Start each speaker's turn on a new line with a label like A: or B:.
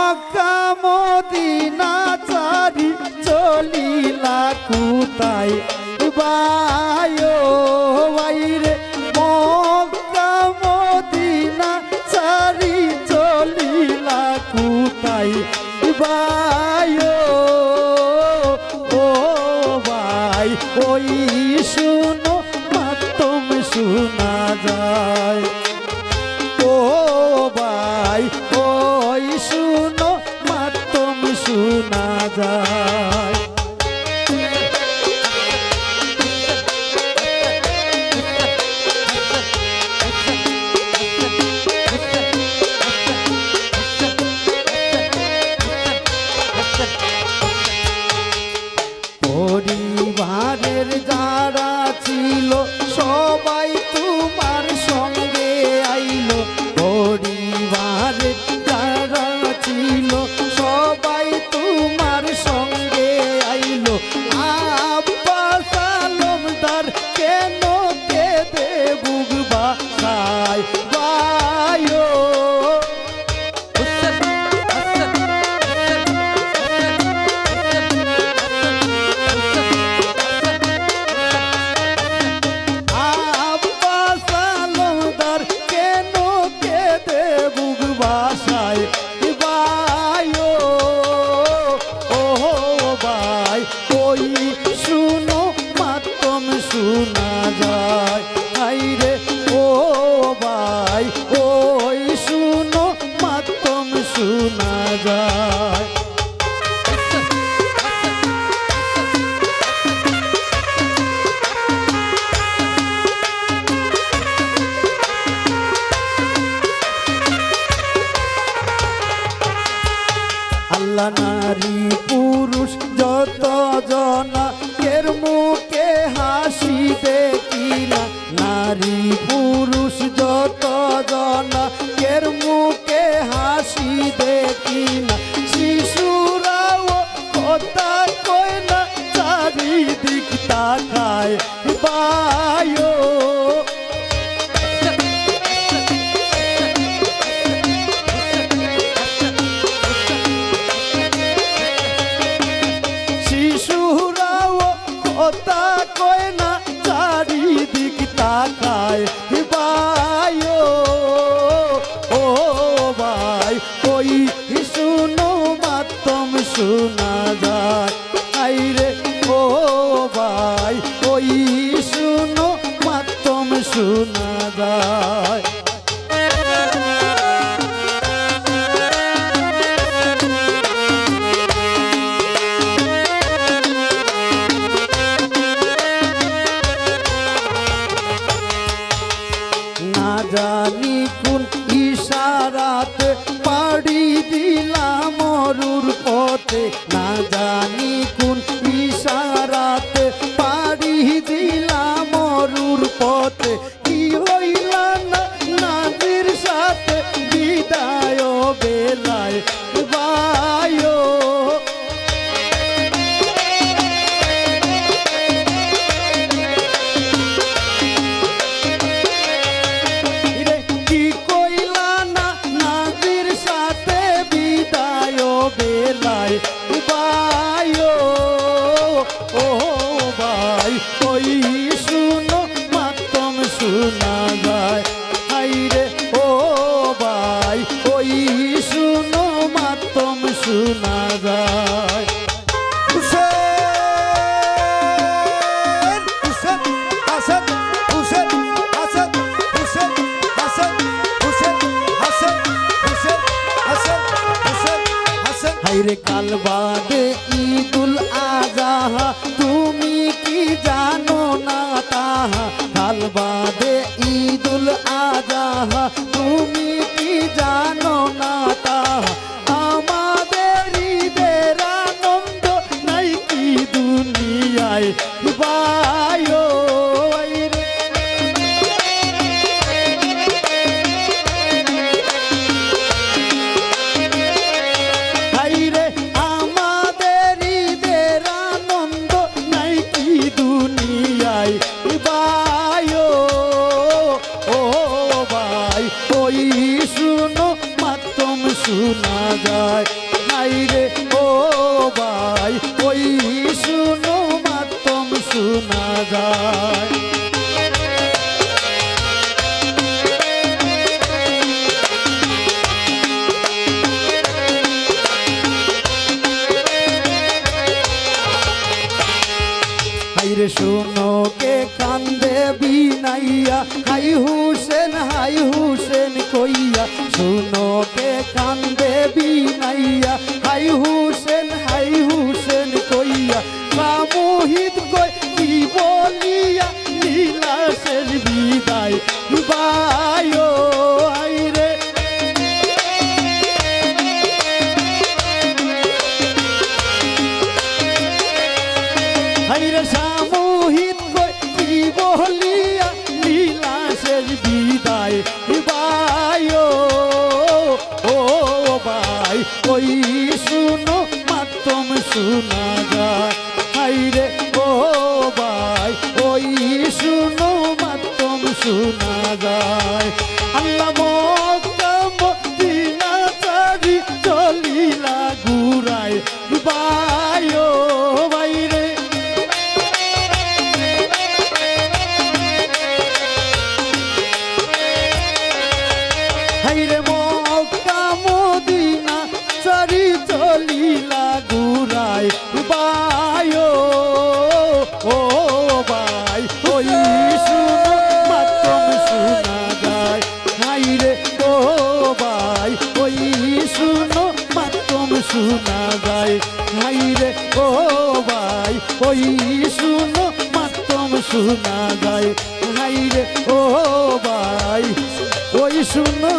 A: Mecca Medina চারি চলিলা কোথায় bio বাইরে মক্কা মদিনা চারি চলিলা কোথায় বায়ো ও ভাই ওই শুনো মাতম শোনা যায় ও ভাই ওই শুনো মাতম শোনা যায় পরিবারের যারা ছিল সবাই তোমার সঙ্গে আইলো পরিবারের যারা ছিল সবাই তোমার সঙ্গে আইলো আব্বাস আলমদার কেন কেঁদে বুক বাসায় বায়ো বাসায় বায়ো ও ভাই ওই শুনো মাতম শোনা যায় আইরে ও ভাই ওই শুনো মাতম শোনা যায় আল্লাহ নারী পুরুষ যত জনা এর মুখে হাসি দেখি না নারী পুরুষ যত জনা এর মুখে হাসি দেখি না শিশুরাও কথা কয় না চারিদিক তাকায় বায়ো কথা কয় না চারিদিক তাকায় বায়ো ও ভাই ওই শুনো মাতম শোনা যায় আইরে ও ভাই ওই শুনো মাতম শোনা যায় না জানি কোন ইশারাতে পাড়ি দিলাম মরুর পথে না জানি কোন ইশারাতে পাড়ি দিলাম মরুর পথে কি হইলা না নাজির সাথে বিদায় বেলায় বায়ো বেলায় বায়ো ও ভাই ওই শুনো মাতম শোনা যায় হাইরে ও ভাই ওই শুনো মাতম শোনা যায় হাইরে কাল বাদে ঈদুল আজহা তুমি কি জানো না তাহা কাল বাদে ঈদুল আজহা তুমি কি জানো না তাহা আমাদের ঈদের আনন্দ নাই কি দুনিয়ায় বায়ো বায়ো ও ভাই ওই শুনো মাতম শোনা যায় শুনো কে কান্দে বিনাইয়া হাই হুসেন কইয়া শুনো কে কান্দে বিনাইয়া হাই হুসেন কইয়া সামোহিত কই কি বলিয়া নীলাশের বিদায় বায়ো আইরে হাইরে সামোহিত কই কি বলিয়া নীলাশের বিদায় বায়ো ও ভাই ওই শুনো মাতম শোনা যায় হাইরে ও ভাই ওই শুনো মাতম শোনা যায় আল্লাহ মক্কা মদিনা ছাড়ি চলিলা ঘুরায় বায়ো বাইরে হাইরে মক্কা মদিনা ছাড়ি চলিলা ঘুরায় বায়ো ও ভাই ওই শুনো মাতম শোনা যায় হাইরে ও ভাই ওই শুনো মাতম শোনা যায় হাইরে ও ভাই ওই শুনো মাতম শোনা যায় হাইরে ও ভাই ওই শুনো